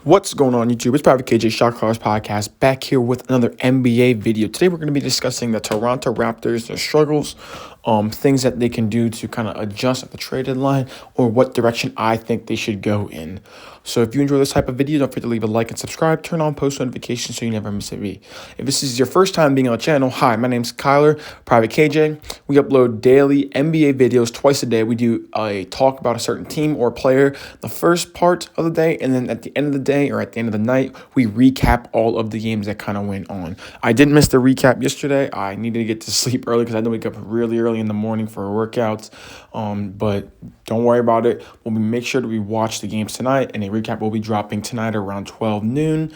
What's going on YouTube? It's Private KJ Shot Callers Podcast back here with another NBA video. Today we're going to be discussing the Toronto Raptors, their struggles, things that they can do to kind of adjust at the trade deadline, or what direction I think they should go in. So if you enjoy this type of video, don't forget to leave a like and subscribe. Turn on post notifications so you never miss a video. If this is your first time being on the channel, hi, my name's Kyler, Private KJ. We upload daily NBA videos twice a day. We do a talk about a certain team or player the first part of the day, and then at the end of the day or at the end of the night, we recap all of the games that kind of went on. I didn't miss the recap yesterday. I needed to get to sleep early because I had to wake up really early in the morning for a workout. But don't worry about it. We'll make sure that we watch the games tonight, and a recap will be dropping tonight around 12 noon.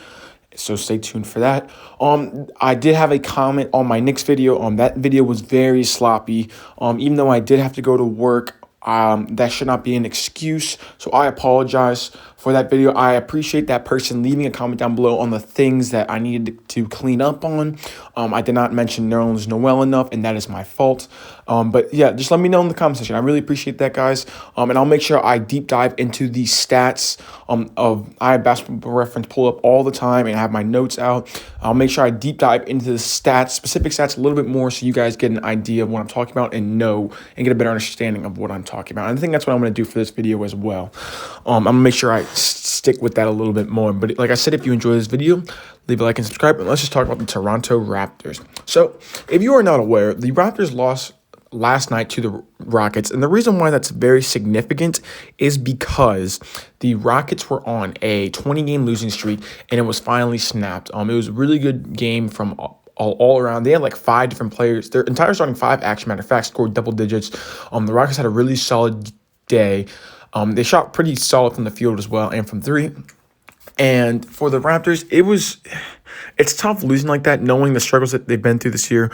So stay tuned for that. I did have a comment on my Knicks video. That video was very sloppy. Even though I did have to go to work, that should not be an excuse. So I apologize for that video. I appreciate that person leaving a comment down below on the things that I needed to clean up on. I did not mention Nerlens Noel enough, and that is my fault. But yeah, just let me know in the comment section. I really appreciate that, guys. And I'll make sure I deep dive into the stats I have Basketball Reference pull up all the time, and I have my notes out. I'll make sure I deep dive into the stats, specific stats, a little bit more, so you guys get an idea of what I'm talking about and get a better understanding of what I'm talking about. And I think that's what I'm going to do for this video as well. I'm going to make sure I stick with that a little bit more. But like I said, if you enjoy this video, leave a like and subscribe. And let's just talk about the Toronto Raptors. So if you are not aware, the Raptors lost last night to the Rockets. And the reason why that's very significant is because the Rockets were on a 20-game losing streak, and it was finally snapped. It was a really good game from all around. They had like 5 different players. Their entire starting 5, actually, matter of fact, scored double digits. The Rockets had a really solid day. They shot pretty solid from the field as well and from 3. And for the Raptors, it's tough losing like that, knowing the struggles that they've been through this year.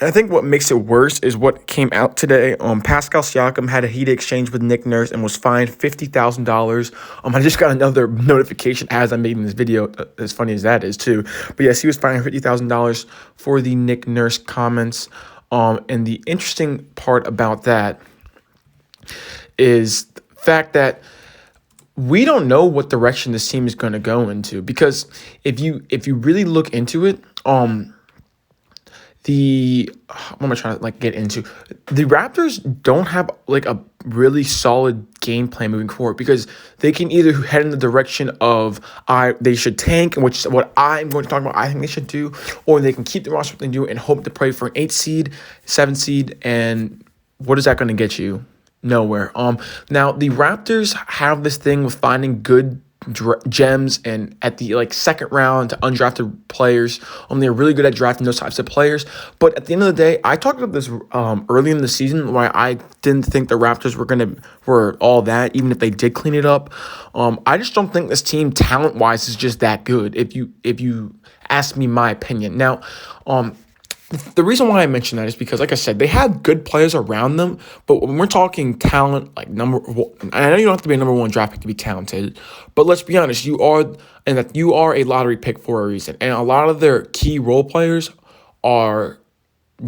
I think what makes it worse is what came out today. Pascal Siakam had a heated exchange with Nick Nurse and was fined $50,000. I just got another notification as I'm making this video, as funny as that is too. But yes, he was fined $50,000 for the Nick Nurse comments. And the interesting part about that is the fact that we don't know what direction this team is going to go into, because if you really look into it, what am I trying to get into? The Raptors don't have a really solid game plan moving forward, because they can either head in the direction of they should tank, which is what I'm going to talk about. I think they should do, or they can keep the roster what they do and hope to play for an 8 seed, 7 seed, and what is that going to get you? Nowhere. Now the Raptors have this thing with finding good gems and at the second round to undrafted players. They're really good at drafting those types of players. But at the end of the day, I talked about this early in the season, why I didn't think the Raptors were all that, even if they did clean it up. I just don't think this team talent wise is just that good, if you ask me my opinion. Now, the reason why I mention that is because, like I said, they had good players around them, but when we're talking talent, I know you don't have to be a number 1 draft pick to be talented, but let's be honest, you are a lottery pick for a reason, and a lot of their key role players are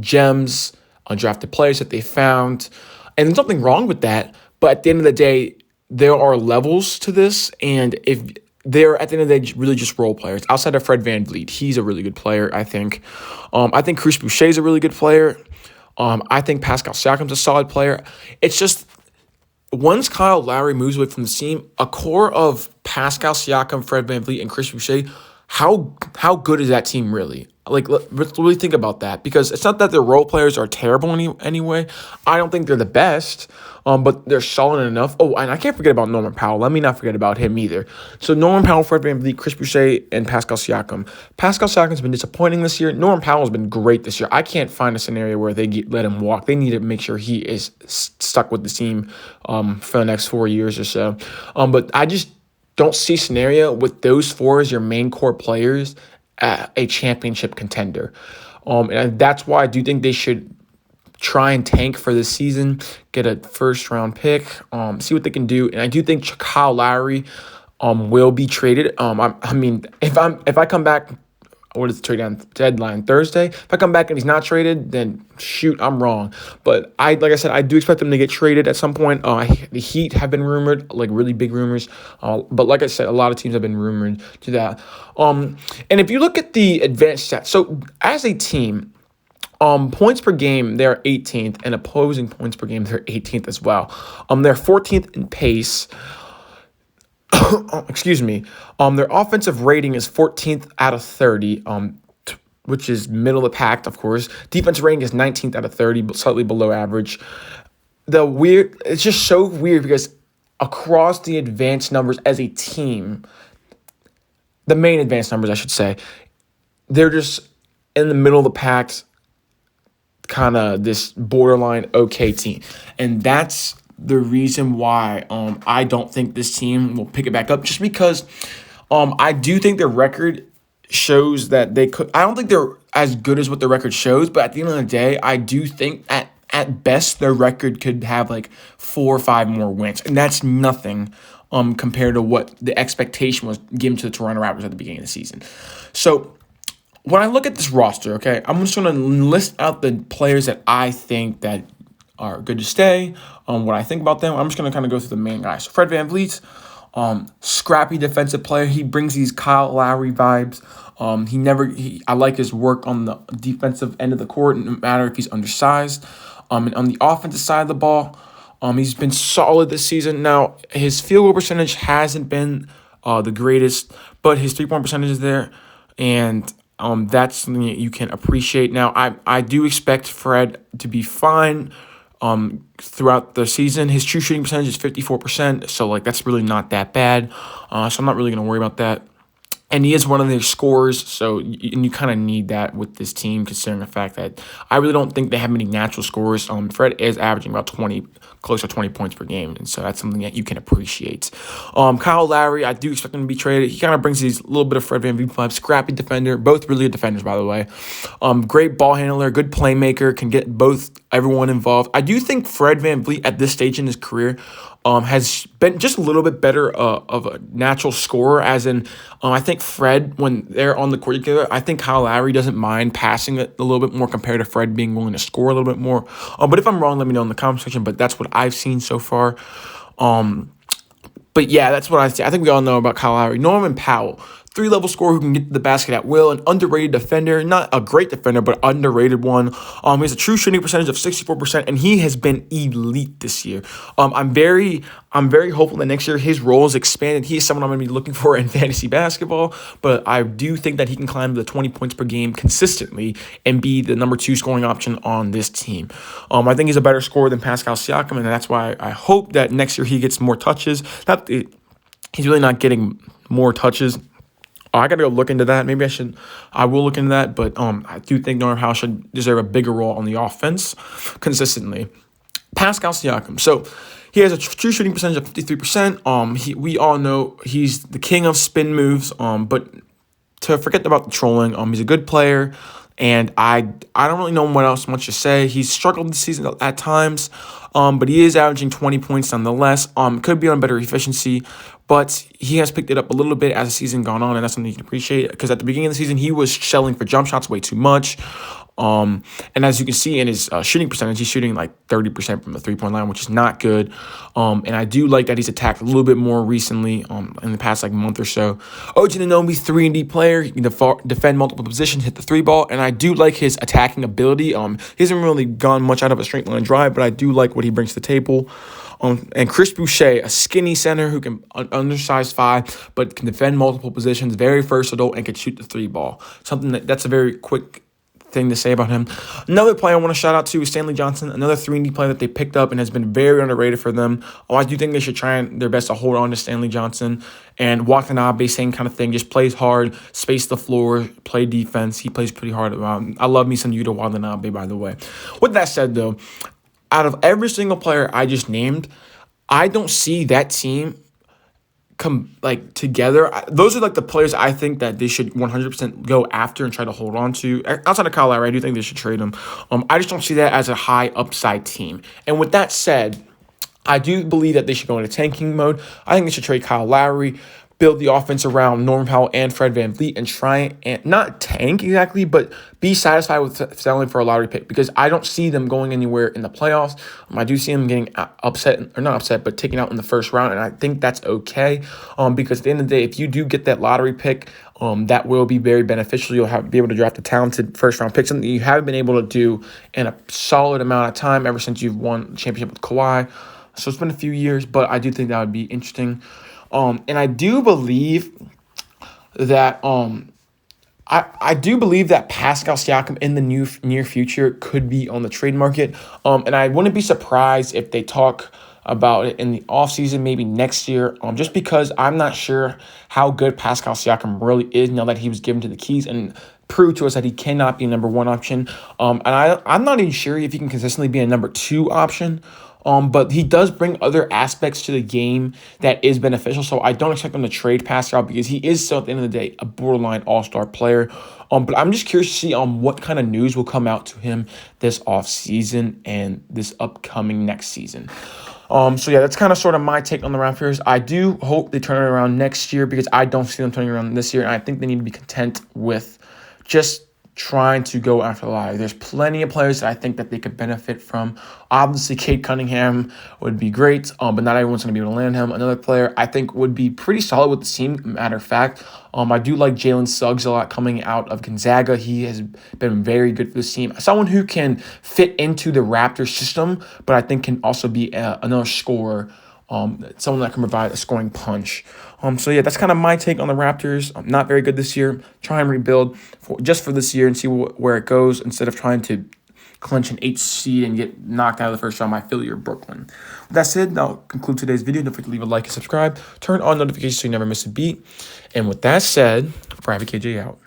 gems, undrafted players that they found, and there's nothing wrong with that, but at the end of the day, there are levels to this, and if they're, at the end of the day, really just role players. Outside of Fred VanVleet, he's a really good player, I think. I think Chris Boucher is a really good player. I think Pascal Siakam's a solid player. It's just, once Kyle Lowry moves away from the team, a core of Pascal Siakam, Fred VanVleet, and Chris Boucher, how good is that team really? Let's really think about that, because it's not that their role players are terrible anyway. I don't think they're the best, but they're solid enough. Oh, and I can't forget about Norman Powell. Let me not forget about him either. So Norman Powell, Fred VanVleet, Chris Boucher, and Pascal Siakam. Pascal Siakam's been disappointing this year. Norman Powell's been great this year. I can't find a scenario where they let him walk. They need to make sure he is stuck with the team for the next 4 years or so. But I just don't see a scenario with those 4 as your main core players a championship contender. And that's why I do think they should try and tank for this season, get a first-round pick, see what they can do. And I do think Kyle Lowry will be traded. I mean, if I come back what is the deadline? Thursday. If I come back and he's not traded, then shoot, I'm wrong. But like I said, I do expect him to get traded at some point. The Heat have been rumored, like really big rumors. But like I said, a lot of teams have been rumored to that. And if you look at the advanced stats, so as a team, points per game, they're 18th, and opposing points per game, they're 18th as well. They're 14th in pace. Excuse me. Their offensive rating is 14th out of 30, which is middle of the pack, of course. Defensive rating is 19th out of 30, but slightly below average. It's just so weird because across the advanced numbers as a team, the main advanced numbers, I should say, they're just in the middle of the pack, kind of this borderline okay team. And that's the reason why I don't think this team will pick it back up, just because I do think their record shows that they could. I don't think they're as good as what the record shows, but at the end of the day, I do think at best their record could have like 4 or 5 more wins, and that's nothing compared to what the expectation was given to the Toronto Raptors at the beginning of the season. So when I look at this roster, okay, I'm just going to list out the players that I think that are good to stay. What I think about them, I'm just going to kind of go through the main guys. So Fred VanVleet, scrappy defensive player. He brings these Kyle Lowry vibes. I like his work on the defensive end of the court, no matter if he's undersized. And on the offensive side of the ball, he's been solid this season. Now, his field goal percentage hasn't been the greatest, but his 3-point percentage is there, and that's something that you can appreciate. Now, I do expect Fred to be fine throughout the season. His true shooting percentage is 54%, so like that's really not that bad. So I'm not really going to worry about that. And he is one of their scorers, so you kind of need that with this team, considering the fact that I really don't think they have many natural scorers. Fred is averaging about close to 20 points per game, and so that's something that you can appreciate. Kyle Lowry, I do expect him to be traded. He kind of brings these little bit of Fred VanVleet vibes. Scrappy defender, both really good defenders, by the way. Great ball handler, good playmaker, can get everyone involved. I do think Fred VanVleet at this stage in his career has been just a little bit better of a natural scorer, as in I think Fred, when they're on the court together, I think Kyle Lowry doesn't mind passing it a little bit more compared to Fred being willing to score a little bit more. But if I'm wrong, let me know in the comment section, but that's what I've seen so far. But yeah, that's what I see. I think we all know about Kyle Lowry. Norman Powell, 3-level scorer who can get to the basket at will, an underrated defender, not a great defender, but underrated one. He has a true shooting percentage of 64%, and he has been elite this year. I'm very hopeful that next year his role is expanded. He is someone I'm going to be looking for in fantasy basketball, but I do think that he can climb to the 20 points per game consistently and be the number 2 scoring option on this team. I think he's a better scorer than Pascal Siakam, and that's why I hope that next year he gets more touches. He's really not getting more touches. I got to go look into that. Maybe I will look into that. But I do think Norman Powell should deserve a bigger role on the offense consistently. Pascal Siakam. So he has a true shooting percentage of 53%. We all know he's the king of spin moves. But to forget about the trolling, he's a good player. And I don't really know what else much to say. He's struggled this season at times, but he is averaging 20 points nonetheless. Could be on better efficiency, but he has picked it up a little bit as the season gone on, and that's something you can appreciate, because at the beginning of the season, he was shelling for jump shots way too much. And as you can see in his shooting percentage, he's shooting like 30% from the 3-point line, which is not good. And I do like that he's attacked a little bit more recently in the past like month or so. OG Anunoby, 3-and-D player. He can defend multiple positions, hit the 3-ball, and I do like his attacking ability. He hasn't really gone much out of a straight line drive, but I do like what he brings to the table. And Chris Boucher, a skinny center who can undersized 5, but can defend multiple positions, very versatile, and can shoot the 3-ball. That's a very quick thing to say about him. Another player I want to shout out to is Stanley Johnson, another 3-and-D player that they picked up and has been very underrated for them. I do think they should try their best to hold on to Stanley Johnson. And Watanabe, same kind of thing, just plays hard, space the floor, play defense. He plays pretty hard. I love me some Yuta Watanabe, by the way. With that said, though, out of every single player I just named, I don't see that team come like together. Those are like the players I think that they should 100% go after and try to hold on to. Outside of Kyle Lowry, I do think they should trade him. I just don't see that as a high upside team. And with that said, I do believe that they should go into tanking mode. I think they should trade Kyle Lowry. build the offense around Norman Powell and Fred VanVleet and try and not tank exactly, but be satisfied with settling for a lottery pick, because I don't see them going anywhere in the playoffs. I do see them getting upset, or not upset, but taken out in the first round, and I think that's okay, because at the end of the day, if you do get that lottery pick, that will be very beneficial. You'll be able to draft a talented first-round pick, something you haven't been able to do in a solid amount of time ever since you've won the championship with Kawhi. So it's been a few years, but I do think that would be interesting. And I do believe that I do believe that Pascal Siakam in the near future could be on the trade market. And I wouldn't be surprised if they talk about it in the offseason, maybe next year, just because I'm not sure how good Pascal Siakam really is now that he was given to the keys and proved to us that he cannot be a number one option. And I'm not even sure if he can consistently be a number two option. But he does bring other aspects to the game that is beneficial. So I don't expect him to trade Pascal, because he is still, at the end of the day, a borderline all-star player. But I'm just curious to see what kind of news will come out to him this offseason and this upcoming next season. So yeah, that's kind of sort of my take on the Raptors. I do hope they turn it around next year, because I don't see them turning around this year. And I think they need to be content with just trying to go after the lottery. There's plenty of players that I think that they could benefit from. Obviously, Cade Cunningham would be great, but not everyone's going to be able to land him. Another player I think would be pretty solid with the team, matter of fact. I do like Jalen Suggs a lot coming out of Gonzaga. He has been very good for this team. Someone who can fit into the Raptors system, but I think can also be another scorer. Someone that can provide a scoring punch. So yeah, that's kind of my take on the Raptors. Not very good this year. Try and rebuild just for this year and see where it goes, instead of trying to clinch an 8th seed and get knocked out of the first round by Philly or Brooklyn. With that said, that'll conclude today's video. Don't forget to leave a like and subscribe. Turn on notifications so you never miss a beat. And with that said, Private KJ out.